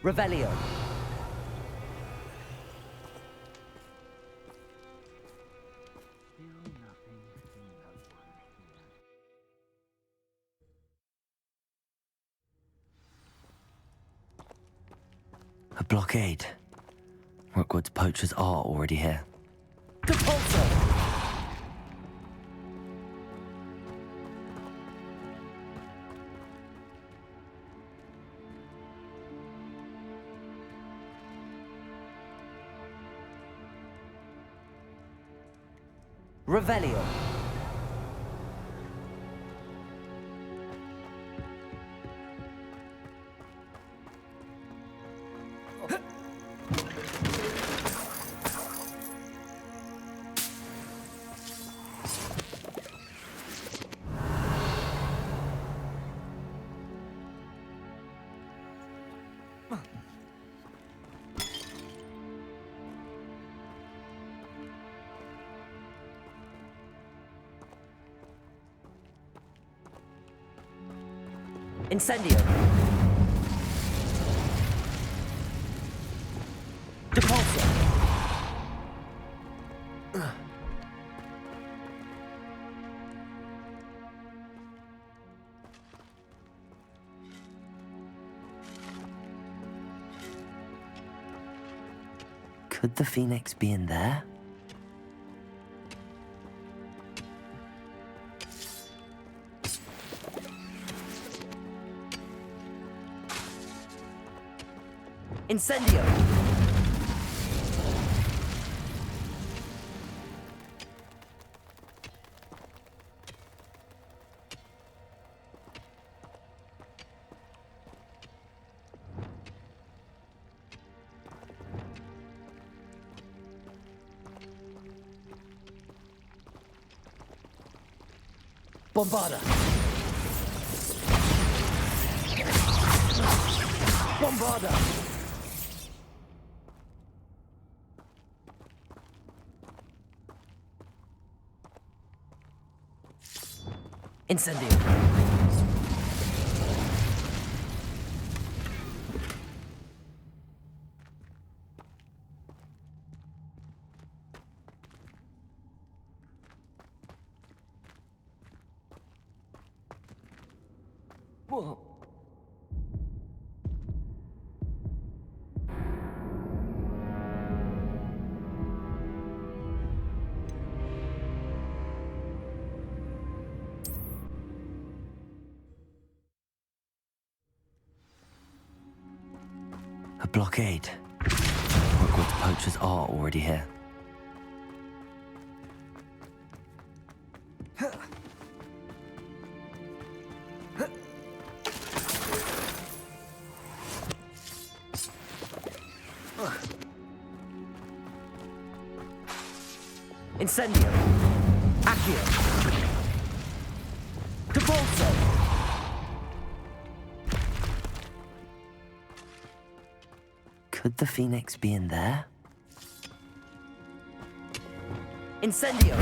Revelio. A blockade. Hogwarts poachers are already here. Depulso. Revelio. Incendio. Depulso. Could the Phoenix be in there? Incendio. Bombarda. Bombarda. Incendio. Whoa. A blockade. Hogwarts poachers are already here. Incendio. Accio. Depulso. Could the Phoenix be in there? Incendio.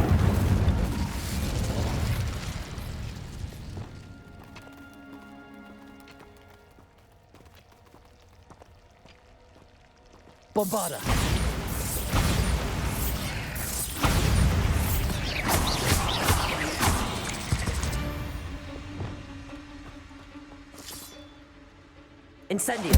Bombarda. Incendio.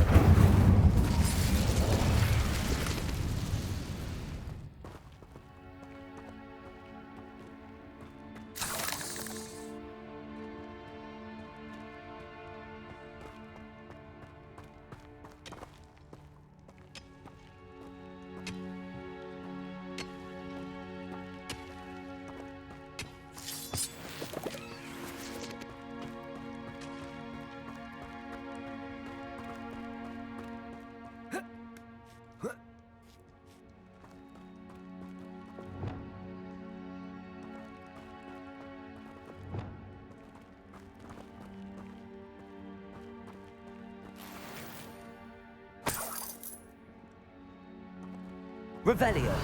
Revelio.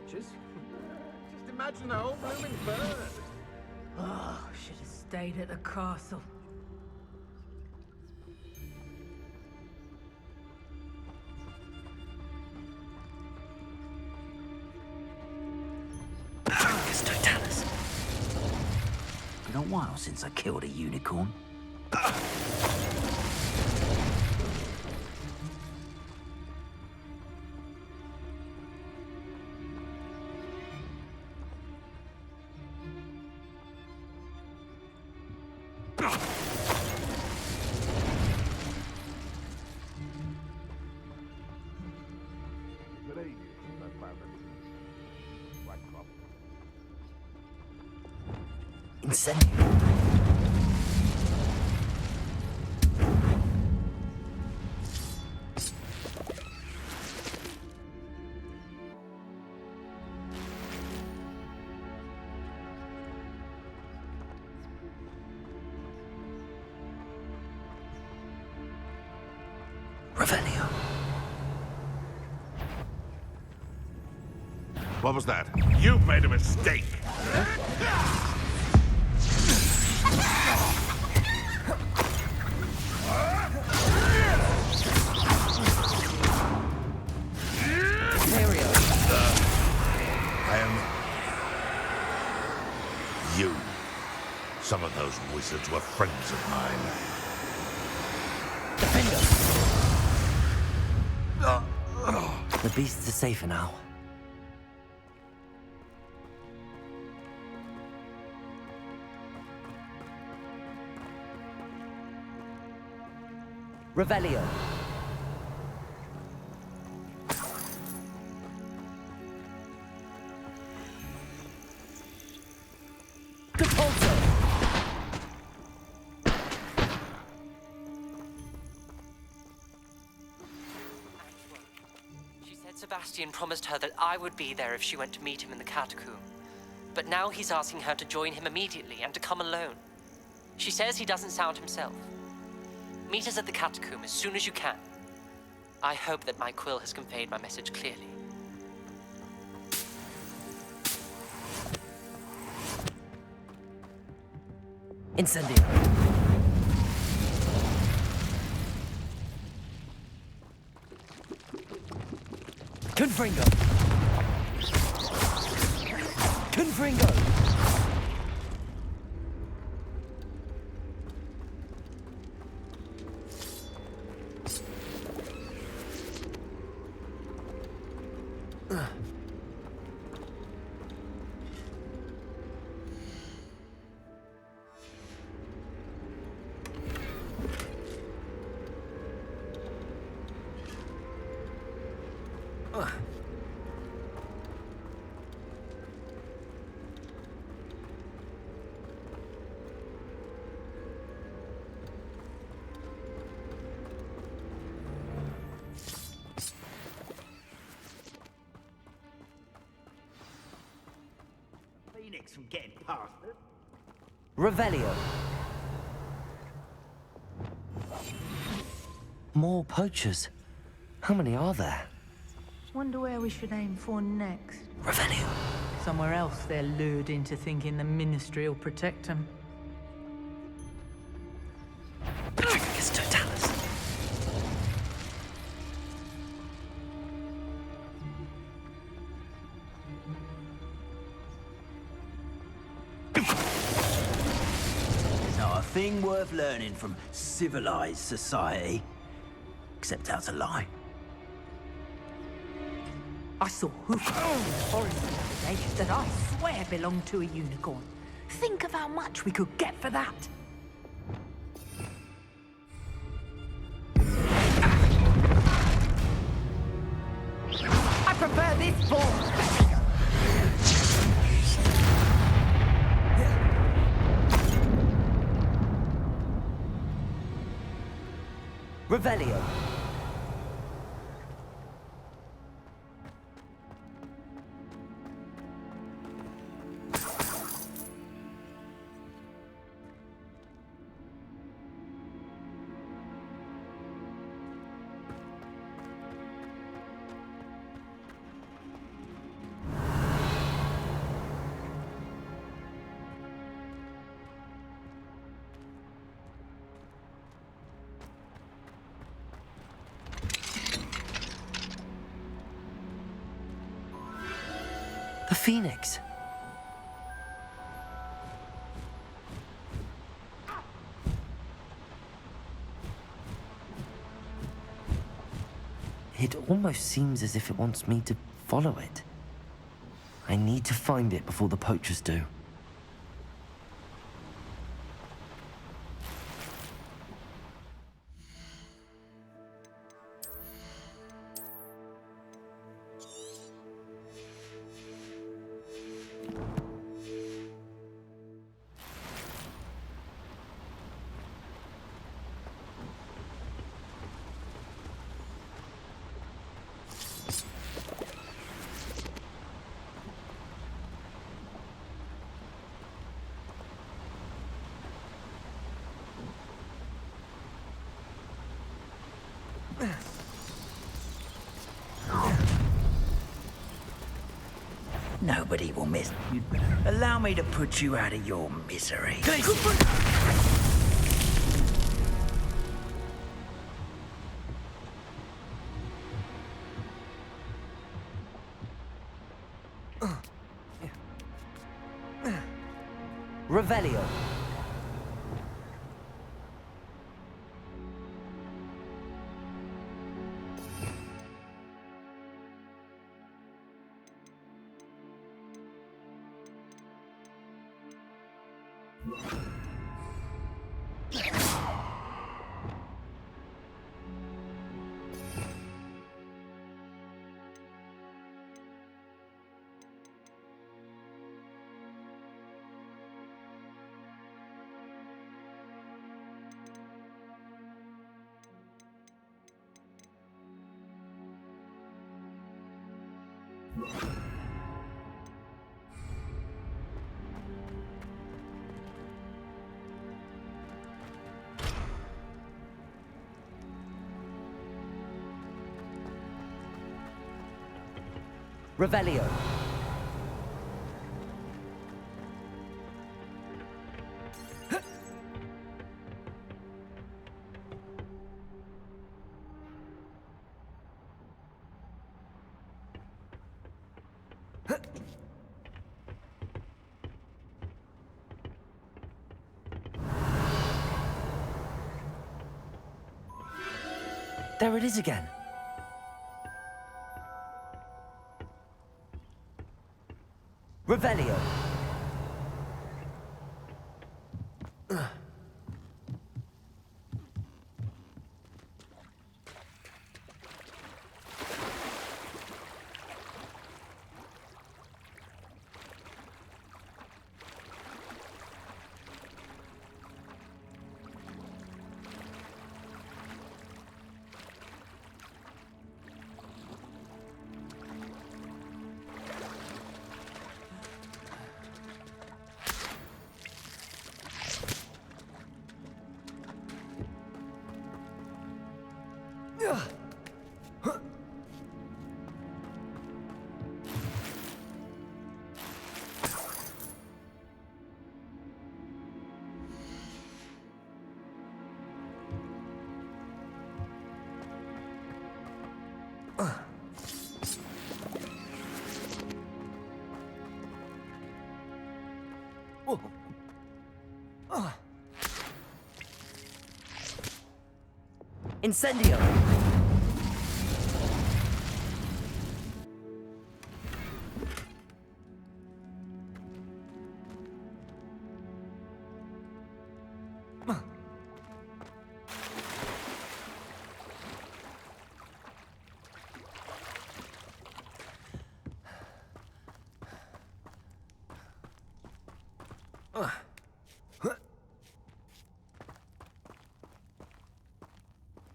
Just imagine the whole blooming bird. Oh, shit is stayed at the castle. Totalis. Been a while since I killed a unicorn. Incendio. Revelio. What was that? You've made a mistake! You. Some of those wizards were friends of mine. Defender! The beasts are safer now. Revelio. Sebastian promised her that I would be there if she went to meet him in the catacomb. But now he's asking her to join him immediately and to come alone. She says he doesn't sound himself. Meet us at the catacomb as soon as you can. I hope that my quill has conveyed my message clearly. Incendio. Confringo. Confringo. From getting past it. Revelio. More poachers. How many are there? Wonder where we should aim for next. Revelio. Somewhere else they're lured into thinking the Ministry will protect them. Totalis. Thing worth learning from civilized society, except how to lie. I saw hoof in the forest the other day that I swear belonged to a unicorn. Think of how much we could get for that. I prefer this form. Revelio. A phoenix. It almost seems as if it wants me to follow it. I need to find it before the poachers do. Nobody will miss you. Allow me to put you out of your misery. Revelio. Revelio. There it is again. Revelio. Incendio.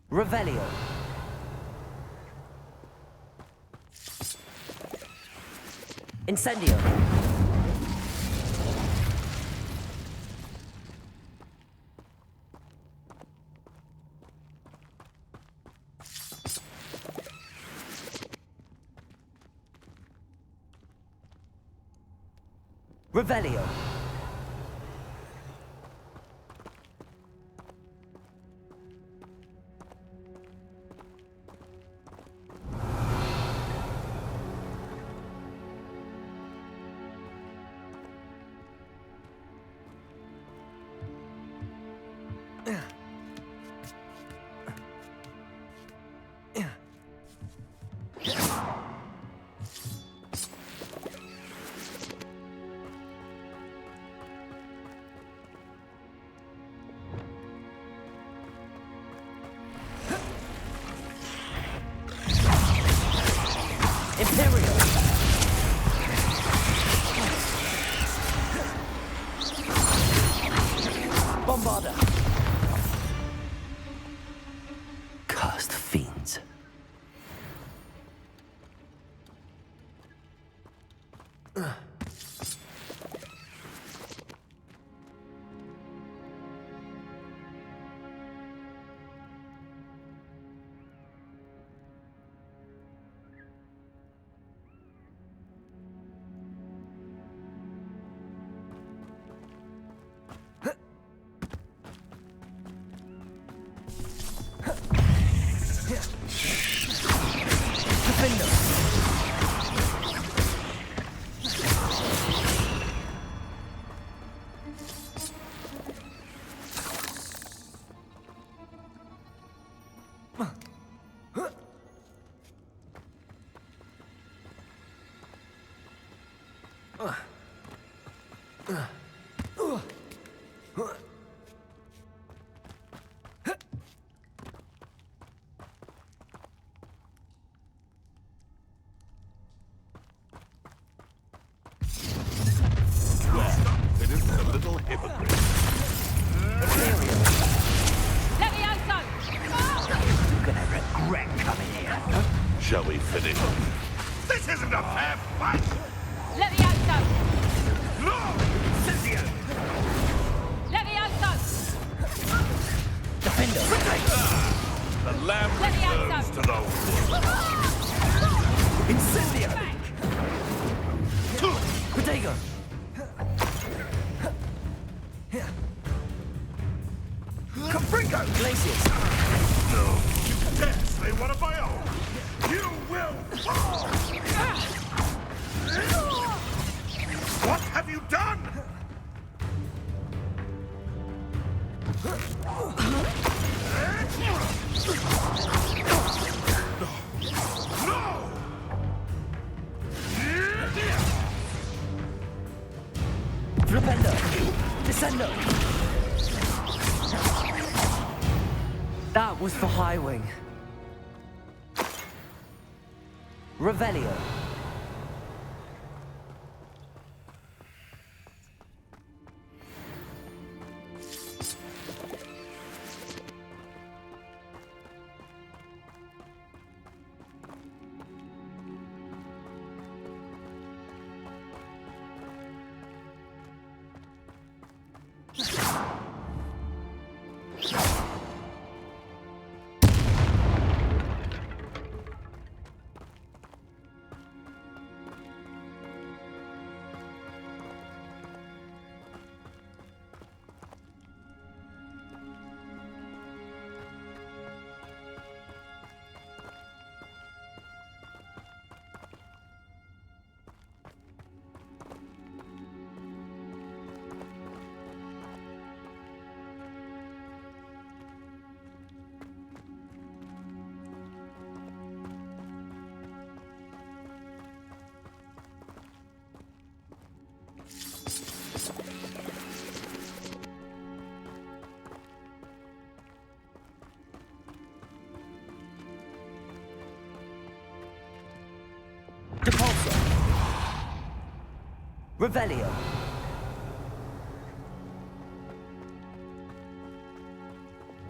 Revelio. Incendio. Revelio. Bombarder! Cursed fiends. It is a little hypocrite. You're gonna regret coming here. Shall we finish? This isn't a fair fight! No! Cynthia! The lamb returns to the wood. Incendiary! Protego! Caprico! Glaciers! No, you dare slay one of my own! You will fall! What have you done? No! Flipendo! Descendo! That was for High Wing. Revelio. Depulso. Revelio.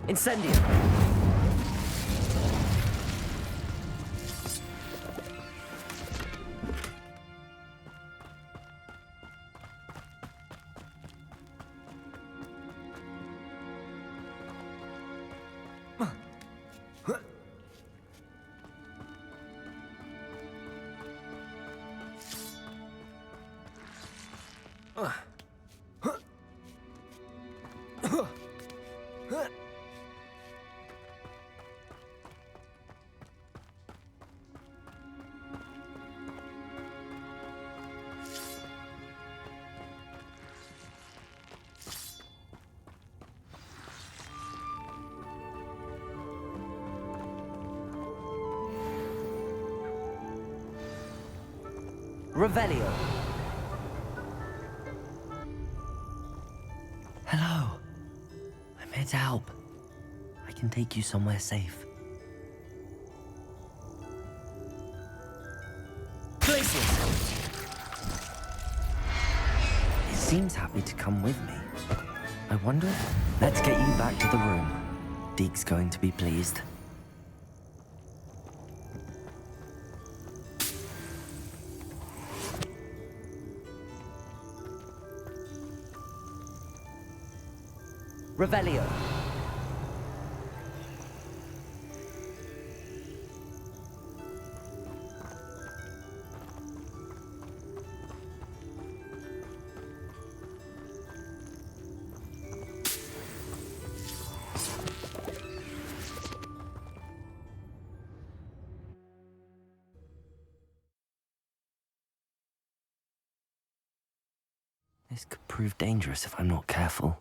Incendio. Revelio. Hello. I'm here to help. I can take you somewhere safe. Places! It seems happy to come with me. I wonder... Let's get you back to the room. Deke's going to be pleased. Revelio. This could prove dangerous if I'm not careful.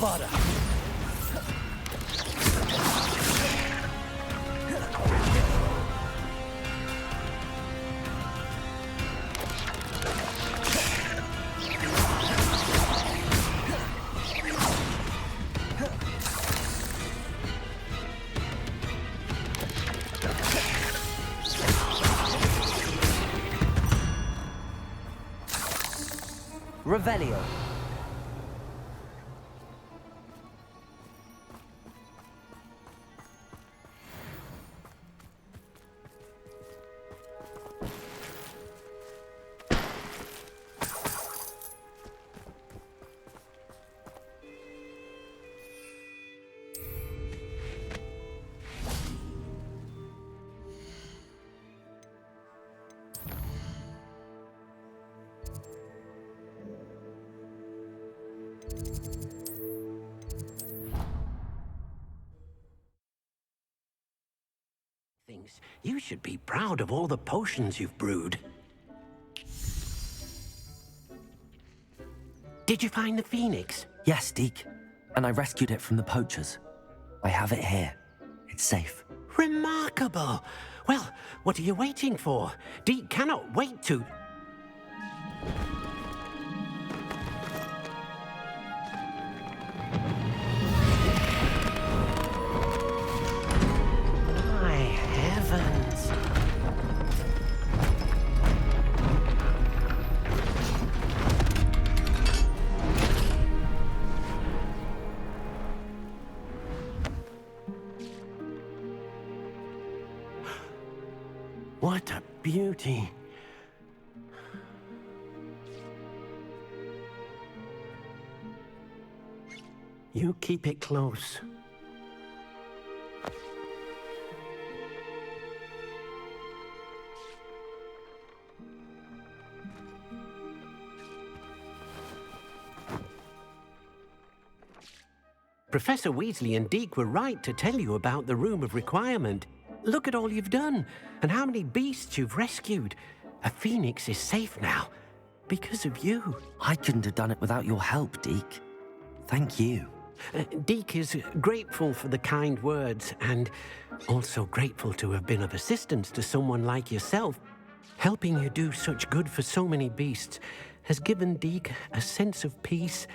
Avada. Revelio. You should be proud of all the potions you've brewed. Did you find the Phoenix? Yes, Deke. And I rescued it from the poachers. I have it here. It's safe. Remarkable! Well, what are you waiting for? Deke cannot wait to... What a beauty. You keep it close. Professor Weasley and Deke were right to tell you about the Room of Requirement. look at all you've done, and how many beasts you've rescued. A phoenix is safe now, because of you. I couldn't have done it without your help, Deke. Thank you. Deke is grateful for the kind words, and also grateful to have been of assistance to someone like yourself. Helping you do such good for so many beasts has given Deke a sense of peace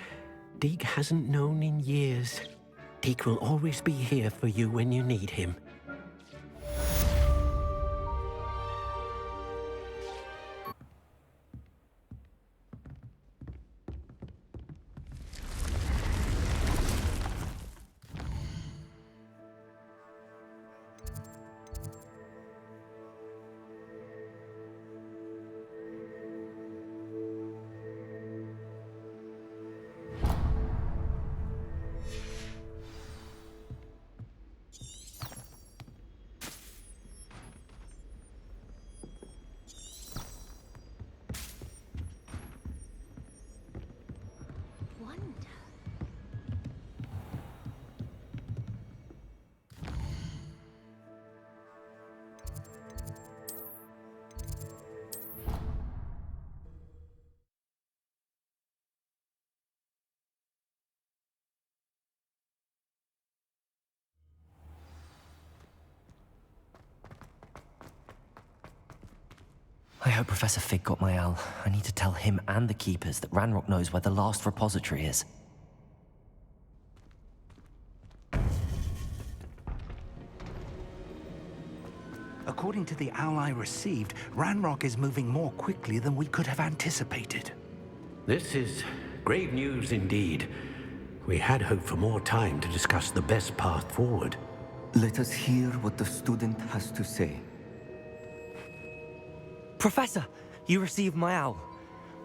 Deke hasn't known in years. Deke will always be here for you when you need him. I hope Professor Fig got my owl. I need to tell him and the Keepers that Ranrock knows where the last repository is. According to the owl I received, Ranrock is moving more quickly than we could have anticipated. This is grave news indeed. We had hoped for more time to discuss the best path forward. Let us hear what the student has to say. Professor, you received my owl.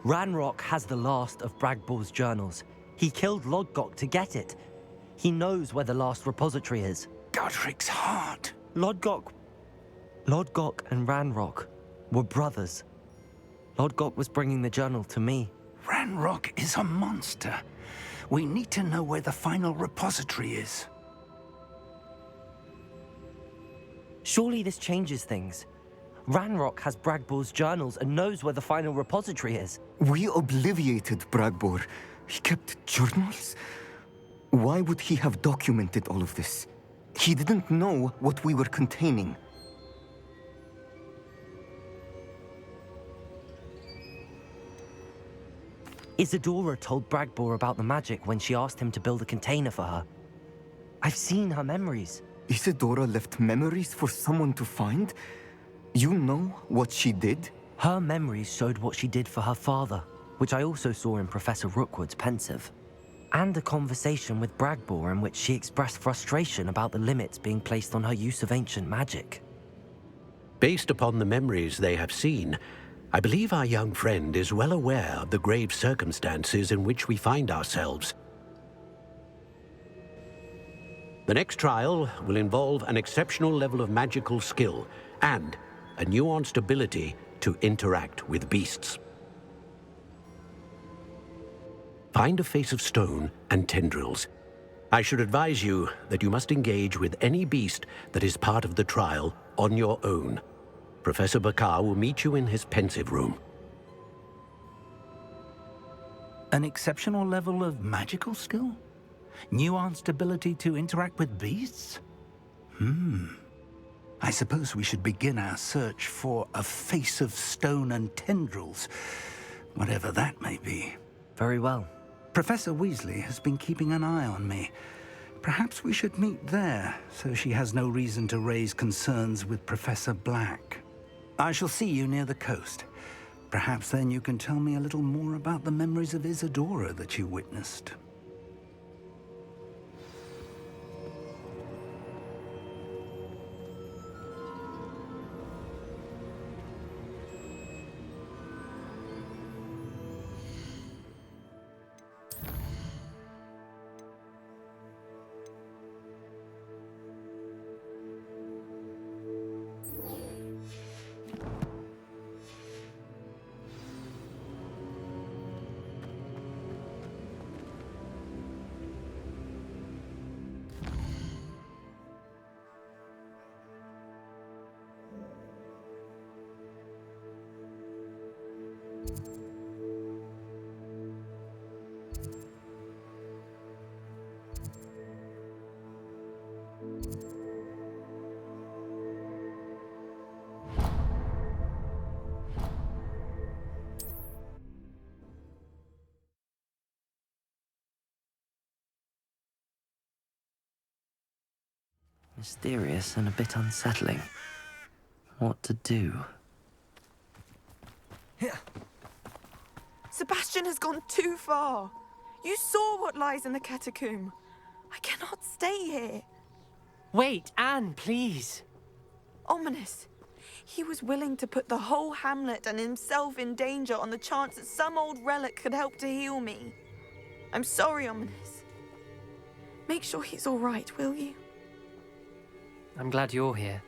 Ranrock has the last of Bragbor's journals. He killed Lodgok to get it. He knows where the last repository is. Godric's heart. Lodgok and Ranrock were brothers. Lodgok was bringing the journal to me. Ranrock is a monster. We need to know where the final repository is. Surely this changes things. Ranrock has Bragbor's journals and knows where the final repository is. We obliviated Bragbor. He kept journals? Why would he have documented all of this? He didn't know what we were containing. Isadora told Bragbor about the magic when she asked him to build a container for her. I've seen her memories. Isadora left memories for someone to find? You know what she did? Her memories showed what she did for her father, which I also saw in Professor Rookwood's pensive. And a conversation with Bragbor in which she expressed frustration about the limits being placed on her use of ancient magic. Based upon the memories they have seen, I believe our young friend is well aware of the grave circumstances in which we find ourselves. The next trial will involve an exceptional level of magical skill and a nuanced ability to interact with beasts. Find a face of stone and tendrils. I should advise you that you must engage with any beast that is part of the trial on your own. Professor Bakar will meet you in his pensive room. An exceptional level of magical skill? Nuanced ability to interact with beasts? I suppose we should begin our search for a face of stone and tendrils, whatever that may be. Very well. Professor Weasley has been keeping an eye on me. Perhaps we should meet there, so she has no reason to raise concerns with Professor Black. I shall see you near the coast. Perhaps then you can tell me a little more about the memories of Isadora that you witnessed. Mysterious and a bit unsettling. What to do? Sebastian has gone too far. You saw what lies in the catacomb. I cannot stay here. Wait, Anne, please. Ominous. He was willing to put the whole hamlet and himself in danger on the chance that some old relic could help to heal me. I'm sorry, Ominous. Make sure he's all right, will you? I'm glad you're here.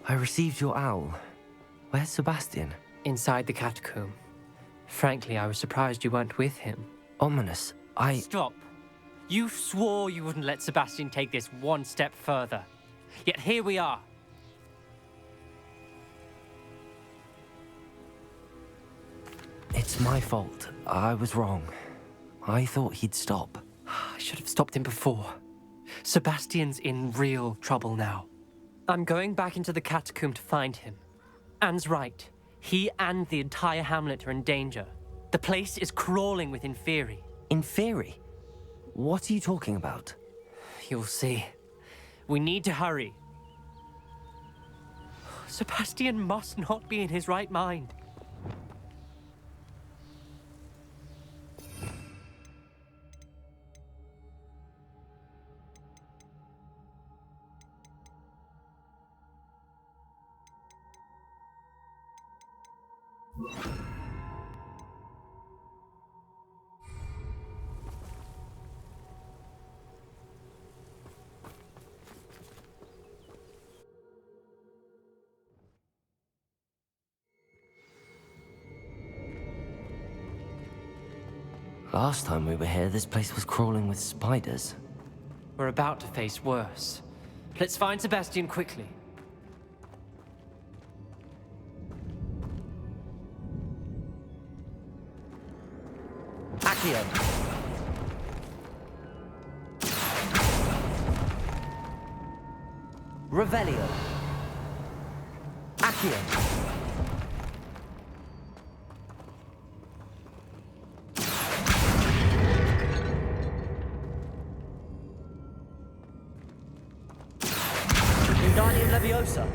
I received your owl. Where's Sebastian? Inside the catacomb. Frankly, I was surprised you weren't with him. Ominous, Stop. You swore you wouldn't let Sebastian take this one step further. Yet here we are. It's my fault. I was wrong. I thought he'd stop. I should have stopped him before. Sebastian's in real trouble now. I'm going back into the catacomb to find him. Anne's right. He and the entire hamlet are in danger. The place is crawling with Inferi. Inferi? What are you talking about? You'll see. We need to hurry. Sebastian must not be in his right mind. Last time we were here, this place was crawling with spiders. We're about to face worse. Let's find Sebastian quickly. Accio! Revelio! Accio! Wingardium Leviosa!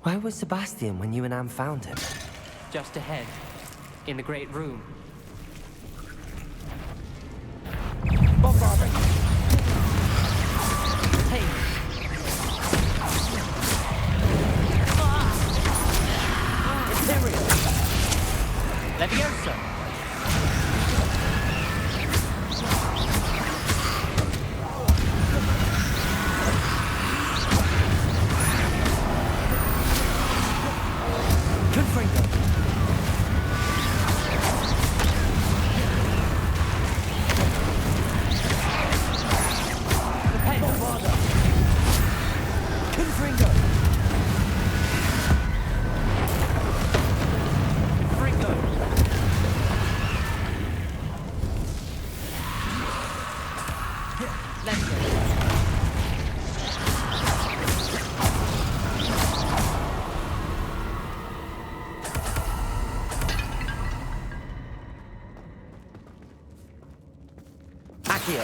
Where was Sebastian when you and Anne found him? Just ahead, in the great room. Bombarding! Hey! Imperial! Leviosa! Confringo! Bombarda! Confringo! Confringo! Let's go. Accio!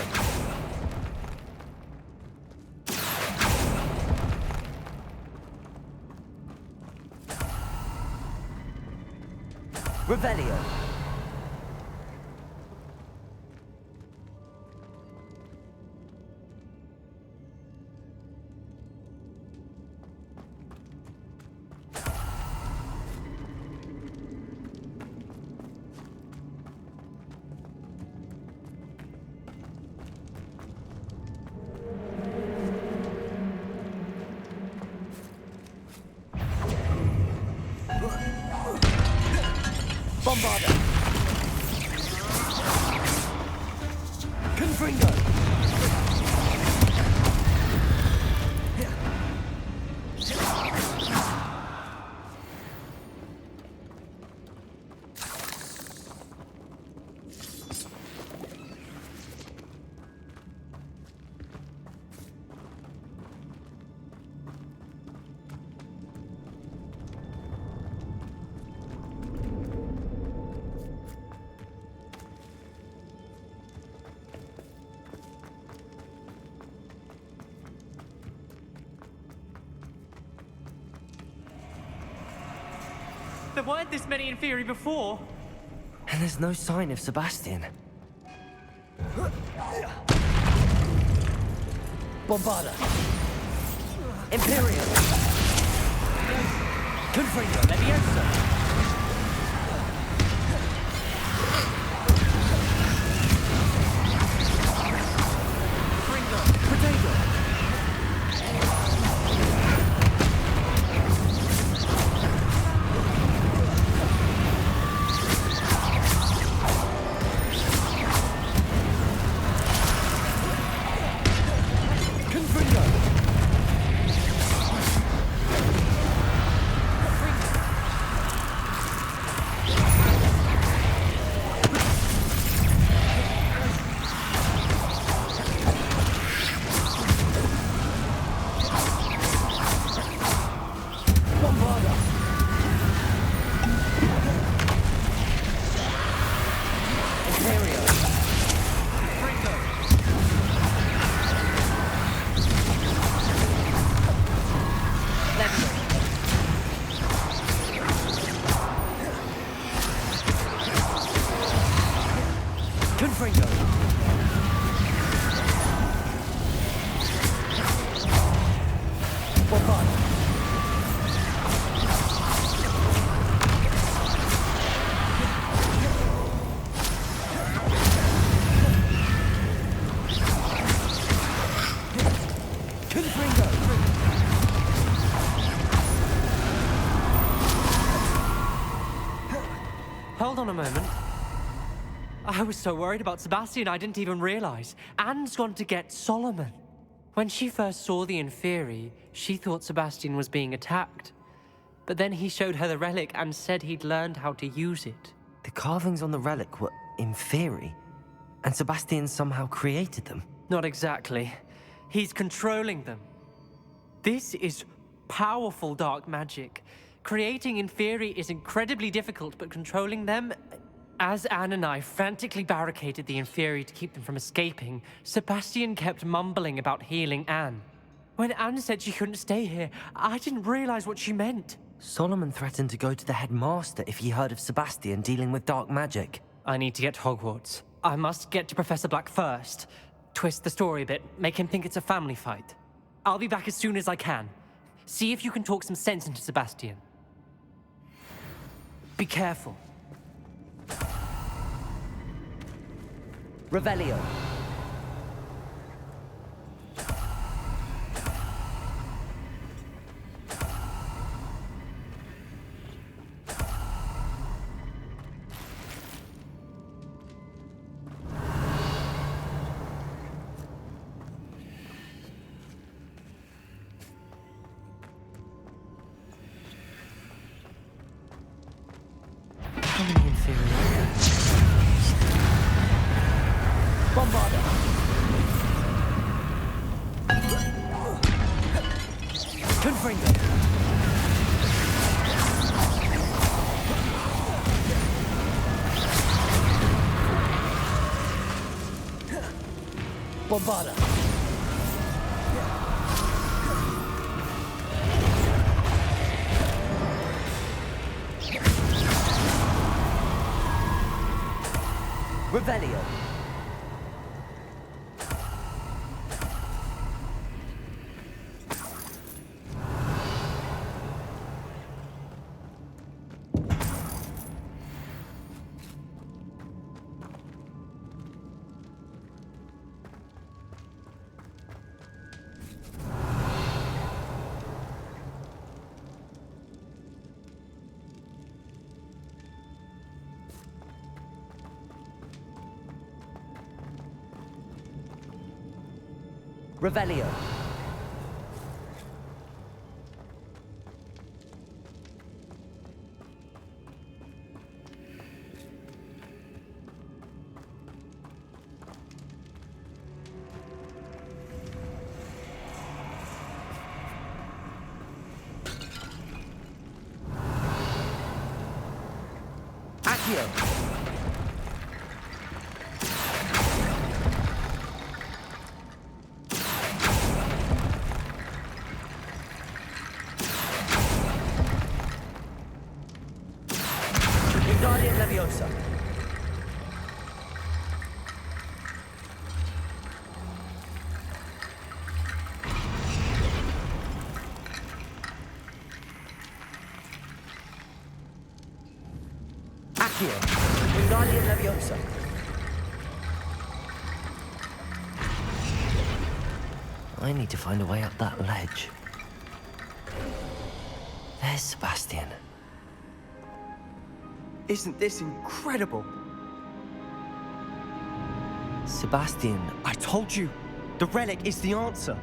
Revelio! Bombarda! Confringo! There weren't this many Inferi before. And there's no sign of Sebastian. Bombarda. Imperial. Confringo. Leviosa. Hold on a moment. I was so worried about Sebastian I didn't even realize. Anne's gone to get Solomon. When she first saw the Inferi, she thought Sebastian was being attacked. But then he showed her the relic and said he'd learned how to use it. The carvings on the relic were Inferi, and Sebastian somehow created them. Not exactly. He's controlling them. This is powerful dark magic. Creating Inferi is incredibly difficult, but controlling them... As Anne and I frantically barricaded the Inferi to keep them from escaping, Sebastian kept mumbling about healing Anne. When Anne said she couldn't stay here, I didn't realize what she meant. Solomon threatened to go to the headmaster if he heard of Sebastian dealing with dark magic. I need to get to Hogwarts. I must get to Professor Black first. Twist the story a bit, make him think it's a family fight. I'll be back as soon as I can. See if you can talk some sense into Sebastian. Be careful. Revelio. How many inferior? Bombarda. Confringo. Bombarda. Revelio. Revelio. Accio. Wingardium Leviosa. Accio. Wingardium Leviosa. I need to find a way up that ledge. There's Sebastian. Isn't this incredible? Sebastian, I told you, the relic is the answer.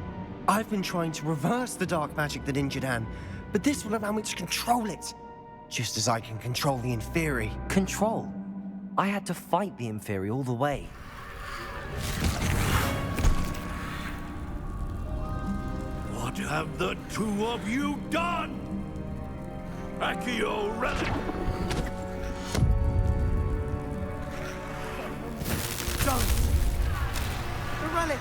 I've been trying to reverse the dark magic that injured Anne, but this will allow me to control it. Just as I can control the Inferi. control. I had to fight the Inferi all the way. What have the two of you done? Accio relic! Don't! The relic!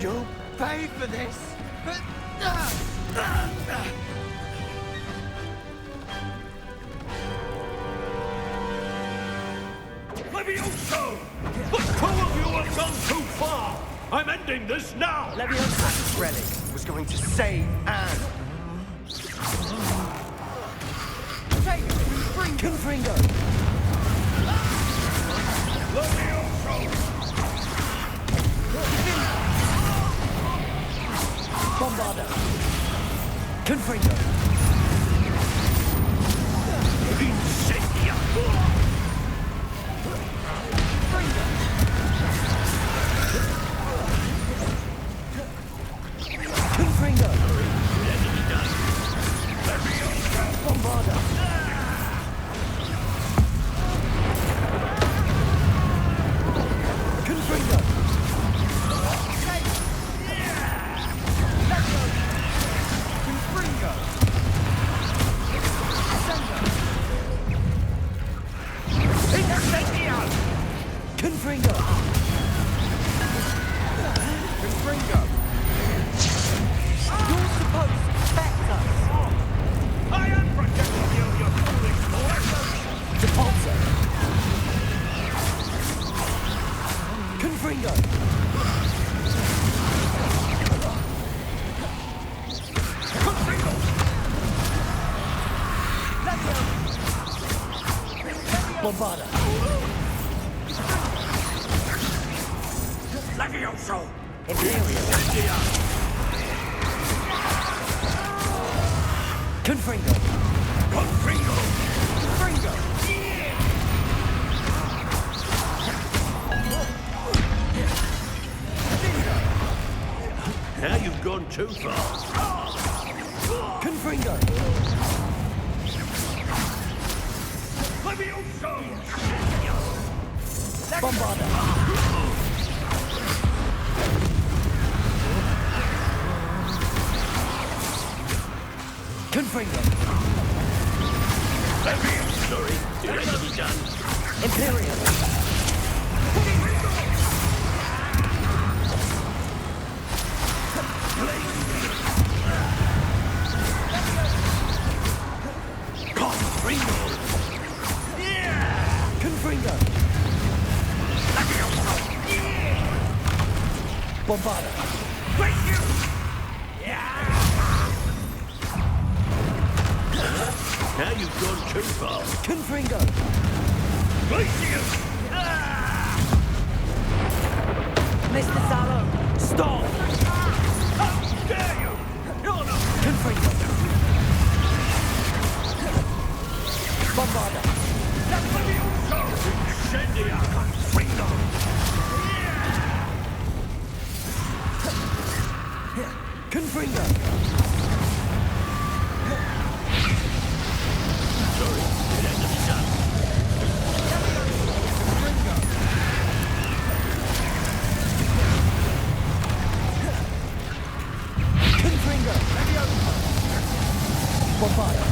You'll pay for this! Levioso! The two of you have gone too far! I'm ending this now! Leviosa's relic was going to save Anne. Take Confringo! Levioso! Bombarda. Confringo. Incendia! Confringo. Bombarda. Confringo. Confringo. Confringo! You're supposed to protect us. I am protecting you, you foolish molecules! Depulso. Confringo. Bombarda. Levioso! Imperial. Incendia! Confringo. Confringo! Confringo! Now you've gone too far. Confringo. Levioso! Bombarda. Confringo. Sorry, it had to be done. Imperial. Confringo! Confringo. Bombarda. Thank you! Now you've gone too far. Confringo. Glacius! Mr. Sallow. Stop. How dare you! You're not... Confringo. Bombarda. Levioso! Incendia! Confringo! Confringo. Sorry, it had to be done. Confringo. Bombarda.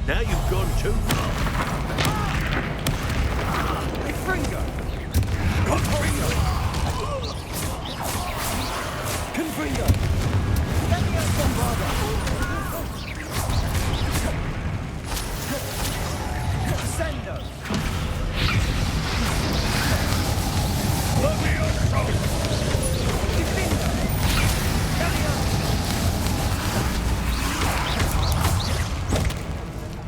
Now you've gone too far. Confringo! Confringo! Leviosa Bombarda! Sendo! Levioso! Defendo!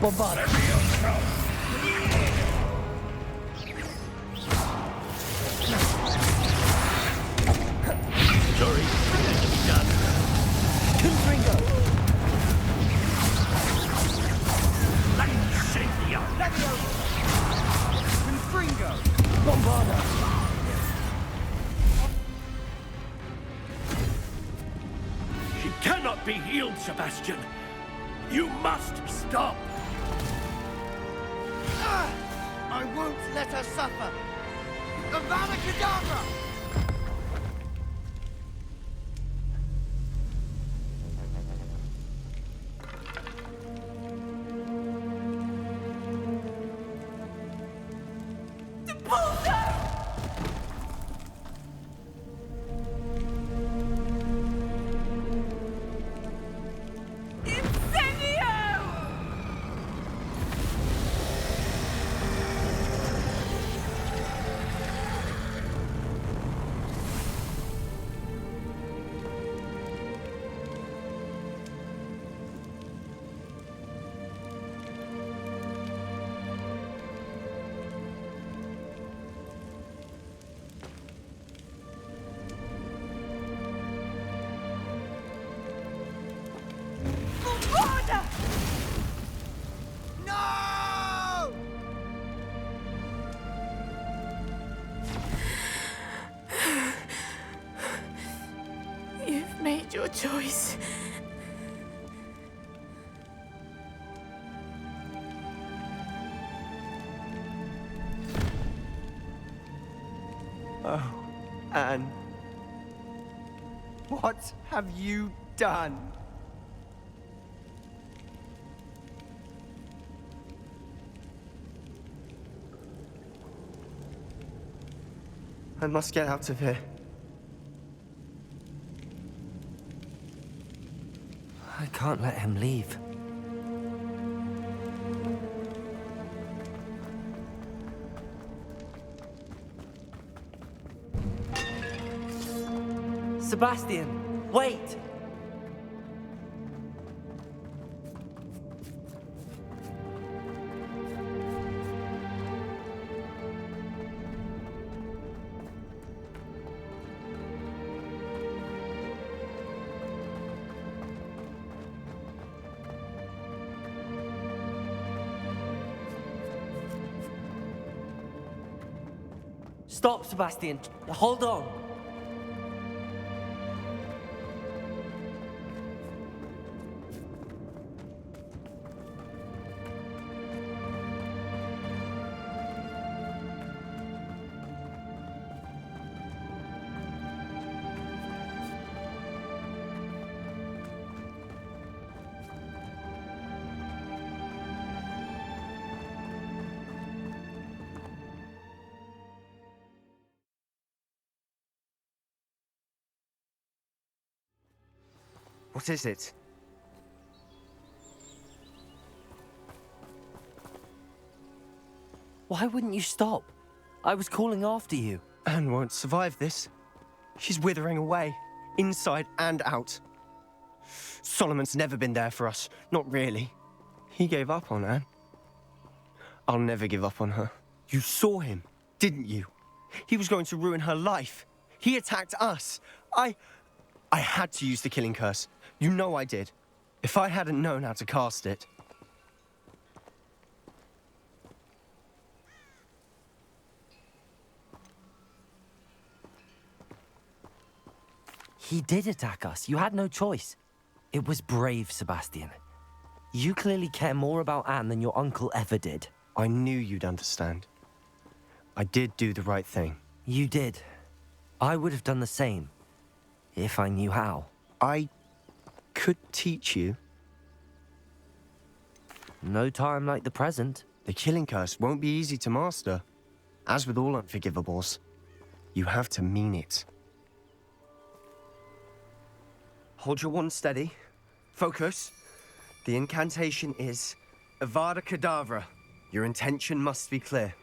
Bombarda! Levioso! Sorry, had to be done. Confringo! Incendio! Leviosa! Confringo! Bombarda! She cannot be healed, Sebastian. You must stop. I won't let her suffer! Avada Kedavra! No! You've made your choice. Oh, Anne. What have you done? I must get out of here. I can't let him leave. Sebastian, wait! Stop, Sebastian. Hold on. What is it? Why wouldn't you stop? I was calling after you. Anne won't survive this. She's withering away, inside and out. Solomon's never been there for us, not really. He gave up on Anne. I'll never give up on her. You saw him, didn't you? He was going to ruin her life. He attacked us. I had to use the killing curse. You know I did. If I hadn't known how to cast it... He did attack us. You had no choice. It was brave, Sebastian. You clearly care more about Anne than your uncle ever did. I knew you'd understand. I did do the right thing. You did. I would have done the same, if I knew how. I could teach you. No time like the present. The killing curse won't be easy to master. As with all unforgivables, you have to mean it. Hold your wand steady. Focus. The incantation is Avada Kedavra. Your intention must be clear.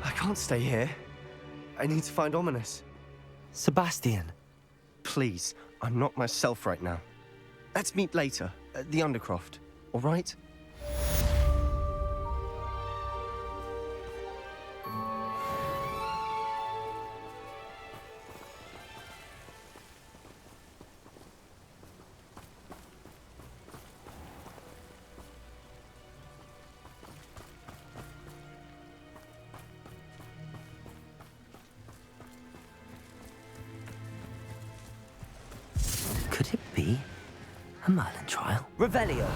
I can't stay here. I need to find Ominous. Sebastian. Please, I'm not myself right now. Let's meet later at the Undercroft, all right? Could it be a Merlin trial? Revelio.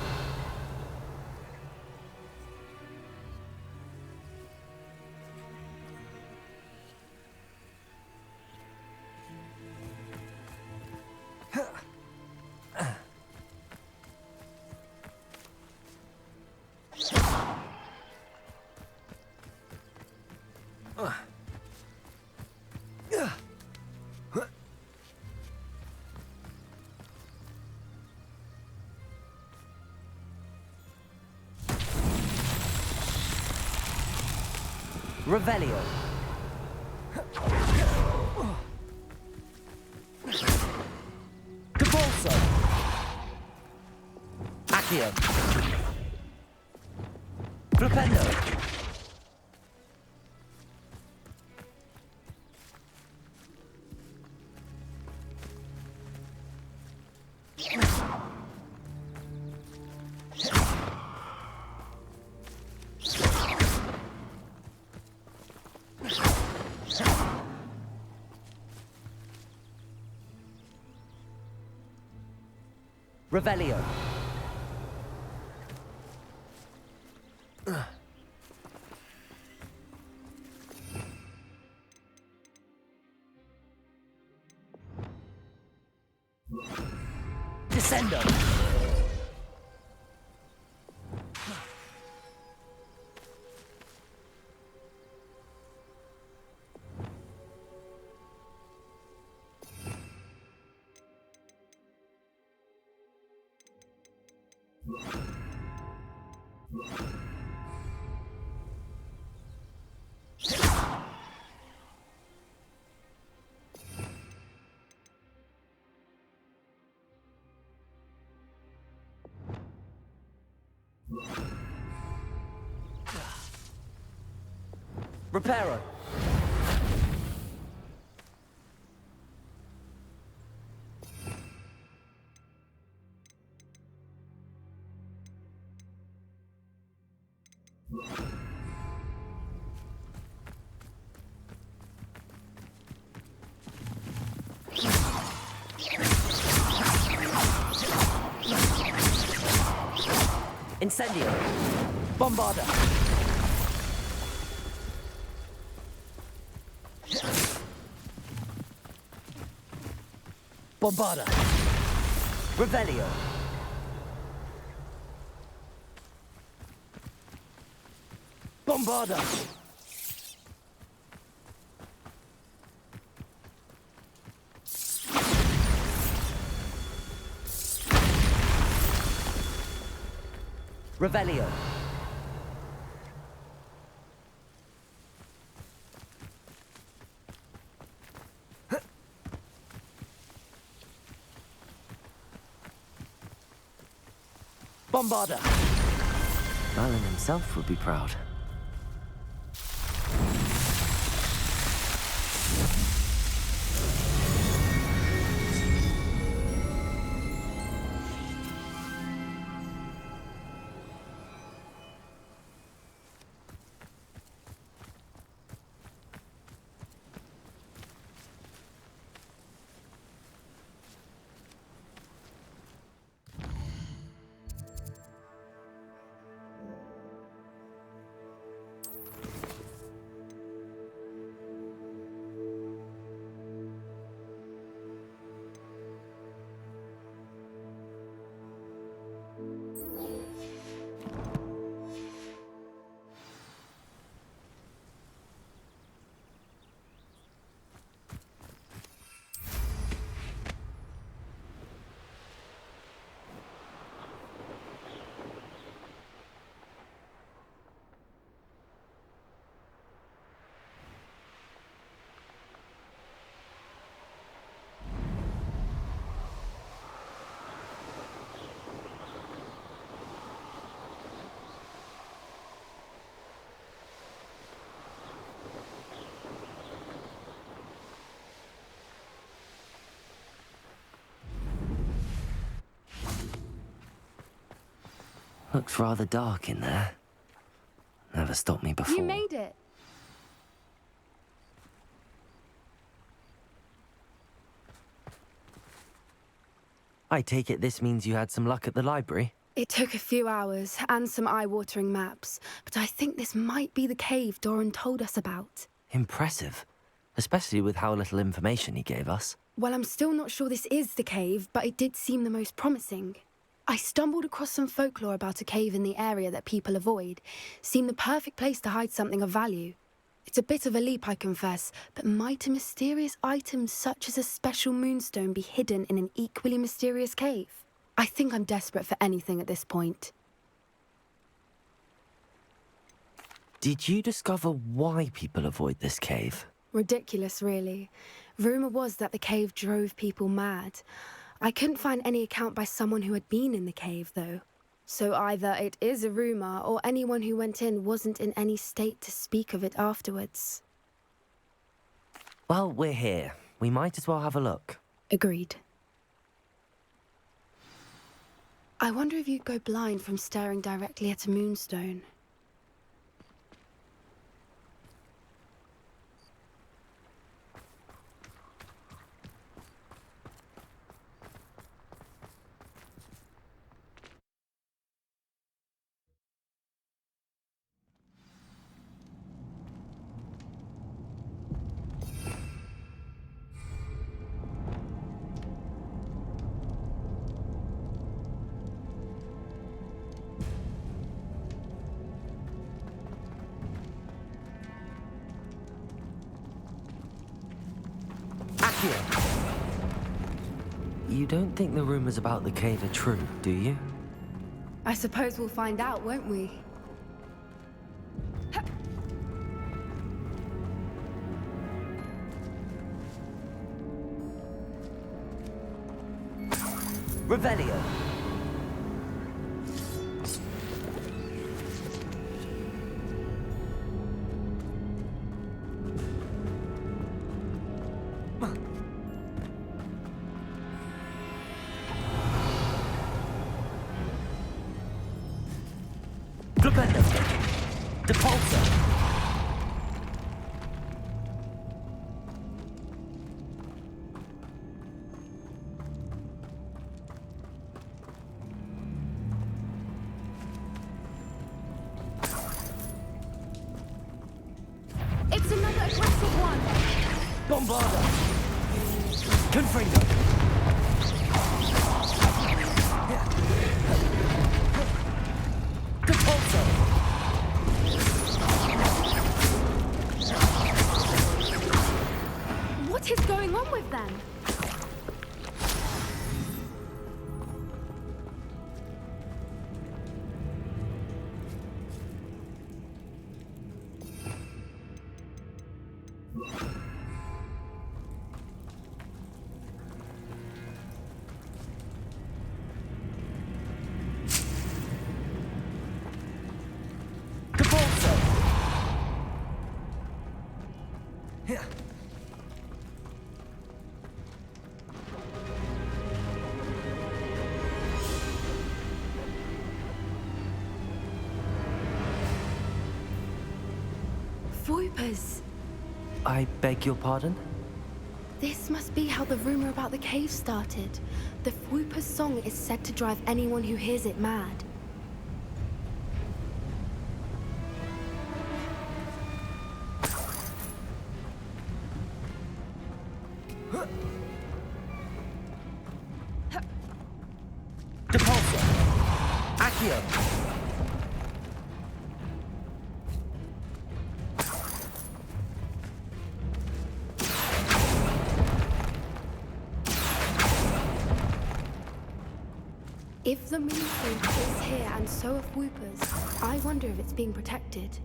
Revelio. Devolso. Accio. Flipendo. Revelio. Descendo. Reparo. Incendio. Bombarda. Bombarda. Revelio. Bombarda. Revelio. Bombarda. Merlin himself would be proud. Looks rather dark in there. Never stopped me before. You made it. I take it this means you had some luck at the library? It took a few hours and some eye-watering maps, but I think this might be the cave Doran told us about. Impressive. Especially with how little information he gave us. Well, I'm still not sure this is the cave, but it did seem the most promising. I stumbled across some folklore about a cave in the area that people avoid. Seemed the perfect place to hide something of value. It's a bit of a leap, I confess, but might a mysterious item such as a special moonstone be hidden in an equally mysterious cave? I think I'm desperate for anything at this point. Did you discover why people avoid this cave? Ridiculous, really. Rumour was that the cave drove people mad. I couldn't find any account by someone who had been in the cave, though. So either it is a rumour, or anyone who went in wasn't in any state to speak of it afterwards. Well, we're here. We might as well have a look. Agreed. I wonder if you'd go blind from staring directly at a moonstone. You don't think the rumors about the cave are true, do you? I suppose we'll find out, won't we? Revelio. It's another aggressive one! Bombarda! Confringo! Depulso! What is going on with them? Voipers. I beg your pardon? This must be how the rumor about the cave started. The Voipers song is said to drive anyone who hears it mad. Depulso! Accio! If the moonstone is here and so are Voipers, I wonder if it's being protected.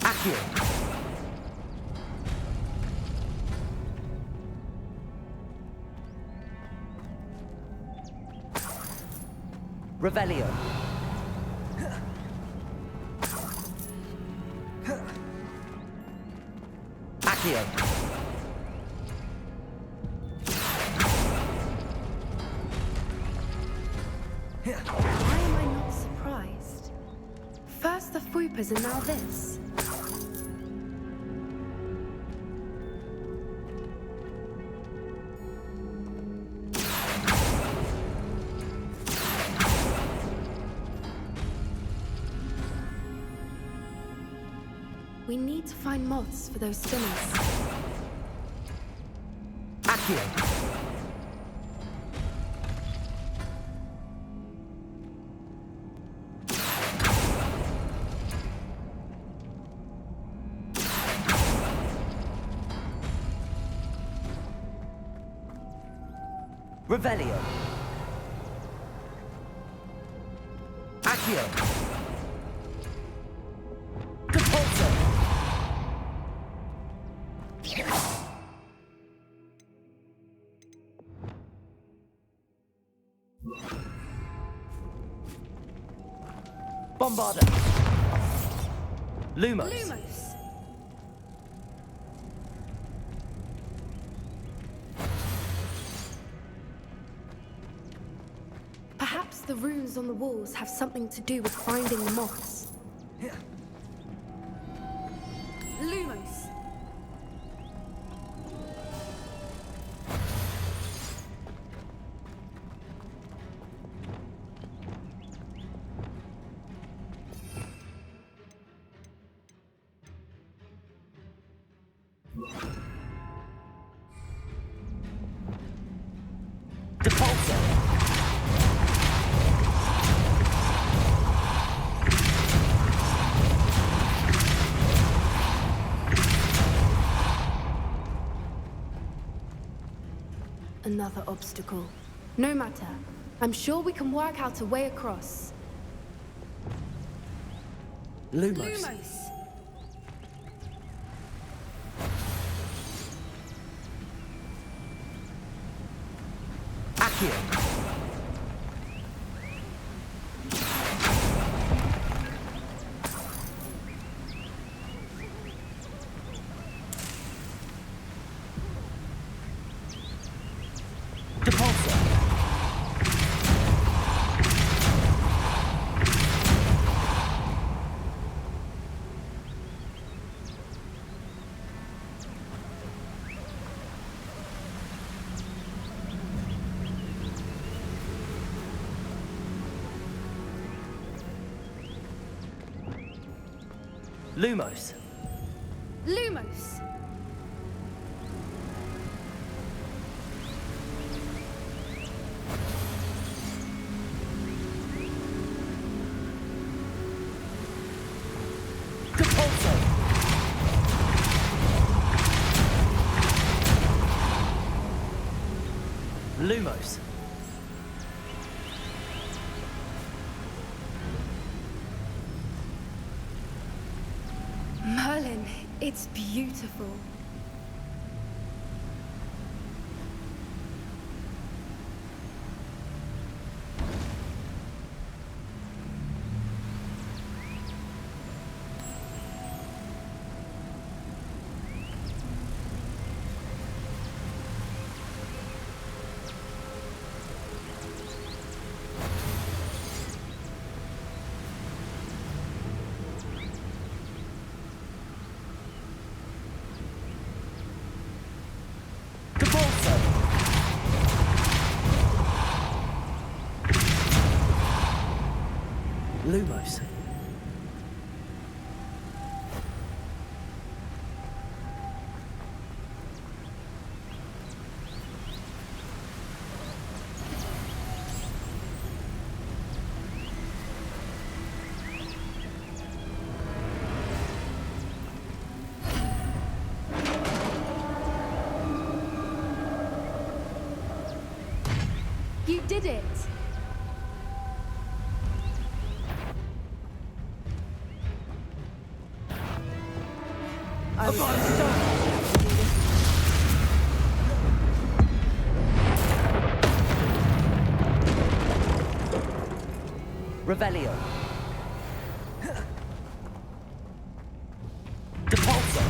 Accio! Revelio! Accio. Why am I not surprised? First the Fupas and now this. We need to find moths for those spinners. Accio. Revelio. Accio. Depulso. Bombarda. Lumos. Lumos! Perhaps the runes on the walls have something to do with finding the moths. Lumos! Depulso. Another obstacle. No matter. I'm sure we can work out a way across. Lumos. Lumos! Accio. Depulso. Lumos. Lumos! Depulso. Lumos. Merlin, it's beautiful. Depulso. Lumos. You did it! I was Revelio. Depulso.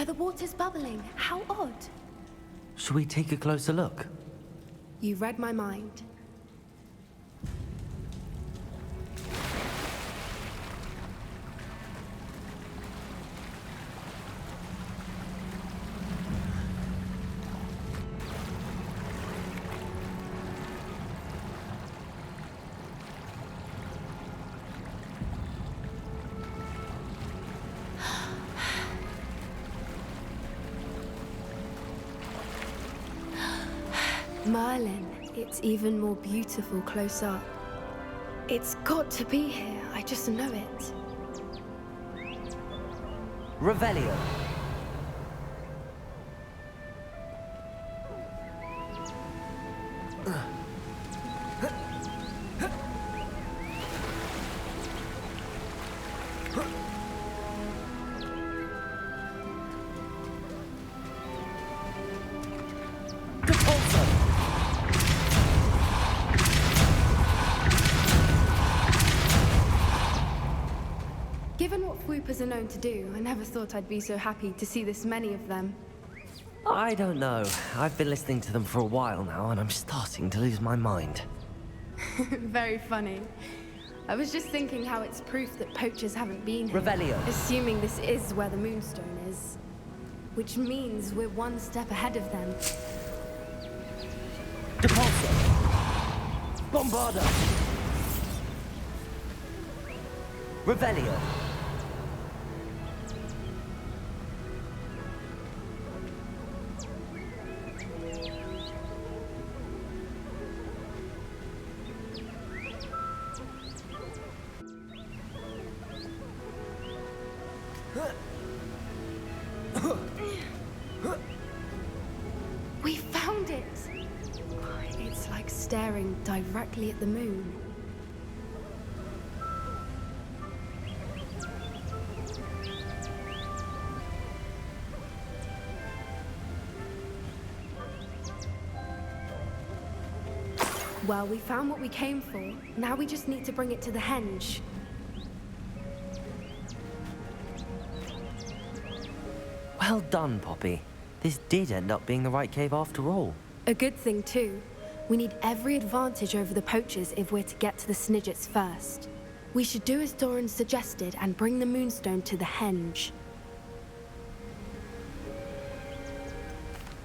the water's bubbling. How odd. Shall we take a closer look? You read my mind. Merlin, it's even more beautiful close up. It's got to be here, I just know it. Revelio. Given what swoopers are known to do, I never thought I'd be so happy to see this many of them. I don't know. I've been listening to them for a while now, and I'm starting to lose my mind. Very funny. I was just thinking how it's proof that poachers haven't been here. Revelio. Assuming this is where the Moonstone is. Which means we're one step ahead of them. Depulso. Bombarda. Revelio. We found it! It's like staring directly at the moon. Well, we found what we came for. Now we just need to bring it to the henge. Well done, Poppy. This did end up being the right cave after all. A good thing, too. We need every advantage over the poachers if we're to get to the Snidgets first. We should do as Doran suggested and bring the Moonstone to the henge.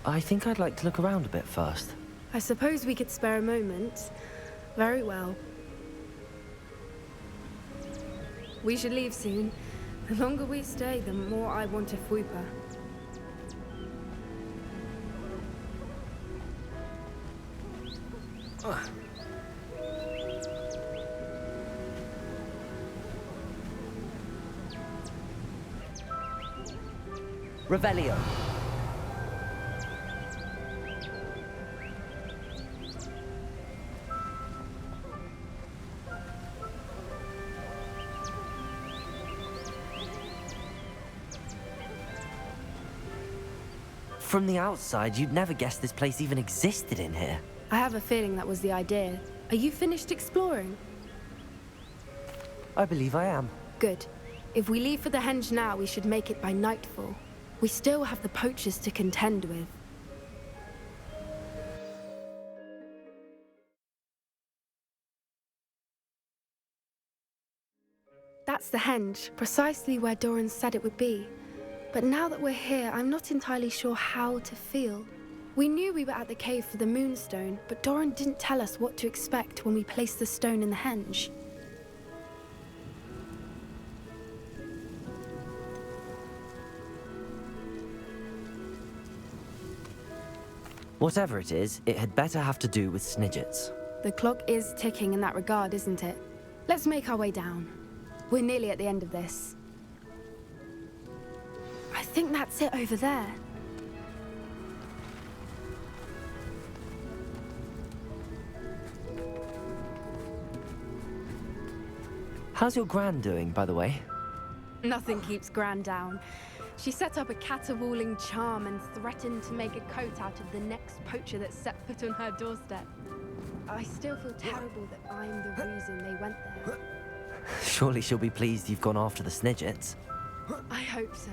I think I'd like to look around a bit first. I suppose we could spare a moment. Very well. We should leave soon. The longer we stay, the more I want a Fwooper. Revelio. From the outside, you'd never guess this place even existed in here. I have a feeling that was the idea. Are you finished exploring? I believe I am. Good. If we leave for the henge now, we should make it by nightfall. We still have the poachers to contend with. That's the henge, precisely where Doran said it would be. But now that we're here, I'm not entirely sure how to feel. We knew we were at the cave for the Moonstone, but Doran didn't tell us what to expect when we placed the stone in the henge. Whatever it is, it had better have to do with Snidgets. The clock is ticking in that regard, isn't it? Let's make our way down. We're nearly at the end of this. I think that's it over there. How's your Gran doing, by the way? Nothing keeps Gran down. She set up a caterwauling charm and threatened to make a coat out of the next poacher that set foot on her doorstep. I still feel terrible that I'm the reason they went there. Surely she'll be pleased you've gone after the Snidgets. I hope so.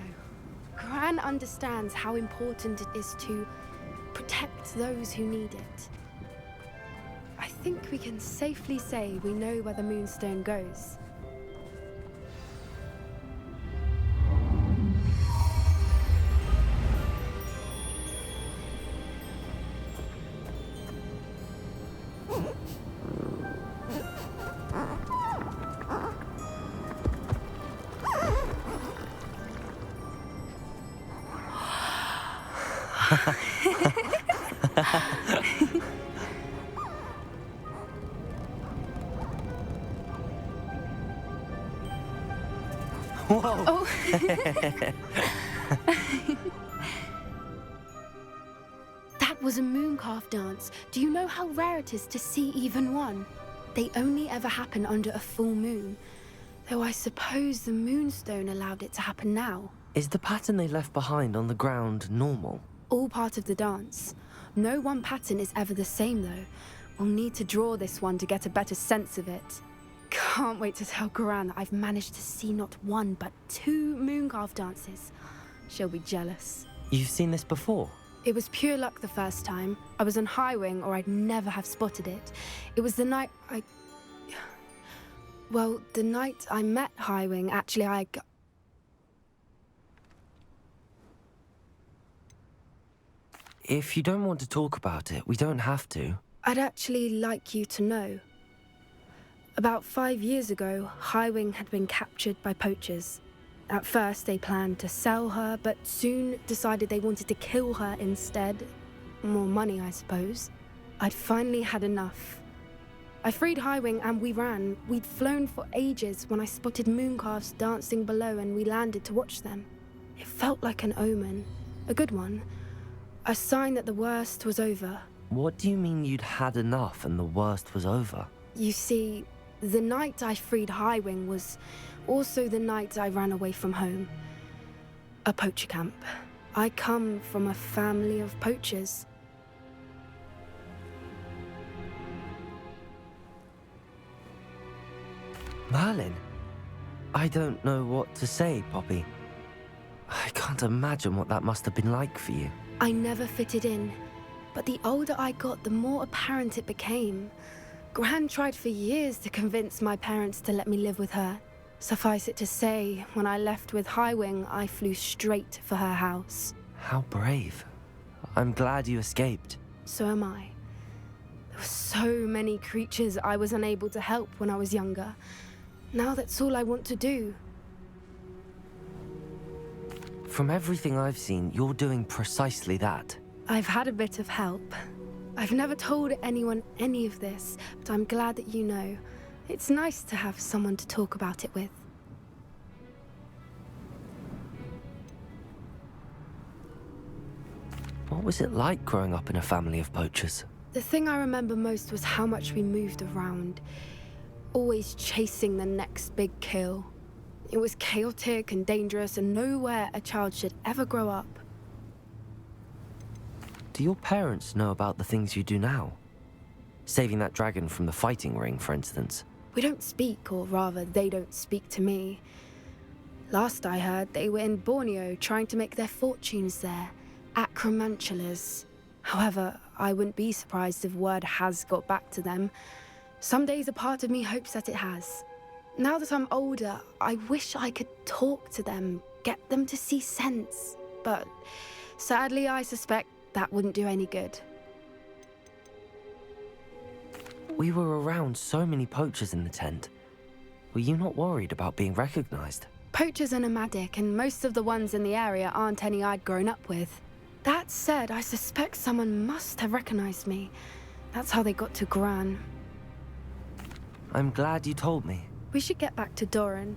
Gran understands how important it is to protect those who need it. I think we can safely say we know where the Moonstone goes. Whoa! Oh. That was a mooncalf dance. Do you know how rare it is to see even one? They only ever happen under a full moon. Though I suppose the Moonstone allowed it to happen now. Is the pattern they left behind on the ground normal? All part of the dance. No one pattern is ever the same, though. We'll need to draw this one to get a better sense of it. Can't wait to tell Gran that I've managed to see not one, but 2 mooncalf dances. She'll be jealous. You've seen this before? It was pure luck the first time. I was on High Wing, or I'd never have spotted it. It was the night Well, the night I met High Wing, actually, If you don't want to talk about it, we don't have to. I'd actually like you to know. About 5 years ago, High Wing had been captured by poachers. At first, they planned to sell her, but soon decided they wanted to kill her instead. More money, I suppose. I'd finally had enough. I freed High Wing and we ran. We'd flown for ages when I spotted mooncalves dancing below and we landed to watch them. It felt like an omen. A good one. A sign that the worst was over. What do you mean you'd had enough and the worst was over? You see, the night I freed High Wing was also the night I ran away from home. A poacher camp. I come from a family of poachers. Merlin? I don't know what to say, Poppy. I can't imagine what that must have been like for you. I never fitted in, but the older I got, the more apparent it became. Gran tried for years to convince my parents to let me live with her. Suffice it to say, when I left with High Wing, I flew straight for her house. How brave. I'm glad you escaped. So am I. There were so many creatures I was unable to help when I was younger. Now that's all I want to do. From everything I've seen, you're doing precisely that. I've had a bit of help. I've never told anyone any of this, but I'm glad that you know. It's nice to have someone to talk about it with. What was it like growing up in a family of poachers? The thing I remember most was how much we moved around, always chasing the next big kill. It was chaotic and dangerous and nowhere a child should ever grow up. Do your parents know about the things you do now? Saving that dragon from the fighting ring, for instance. We don't speak, or rather, they don't speak to me. Last I heard, they were in Borneo trying to make their fortunes there. Acromantulas. However, I wouldn't be surprised if word has got back to them. Some days a part of me hopes that it has. Now that I'm older, I wish I could talk to them, get them to see sense. But sadly, I suspect that wouldn't do any good. We were around so many poachers in the tent. Were you not worried about being recognized? Poachers are nomadic, and most of the ones in the area aren't any I'd grown up with. That said, I suspect someone must have recognized me. That's how they got to Gran. I'm glad you told me. We should get back to Doran.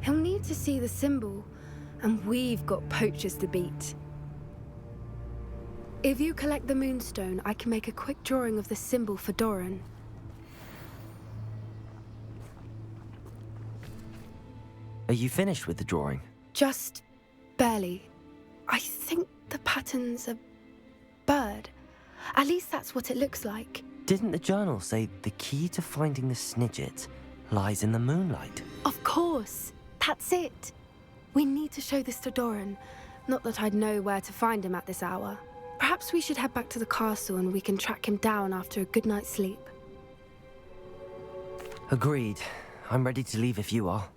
He'll need to see the symbol, and we've got poachers to beat. If you collect the Moonstone, I can make a quick drawing of the symbol for Doran. Are you finished with the drawing? Just barely. I think the pattern's a bird. At least that's what it looks like. Didn't the journal say the key to finding the Snidget lies in the moonlight? Of course. That's it. We need to show this to Doran. Not that I'd know where to find him at this hour. Perhaps we should head back to the castle and we can track him down after a good night's sleep. Agreed. I'm ready to leave if you are.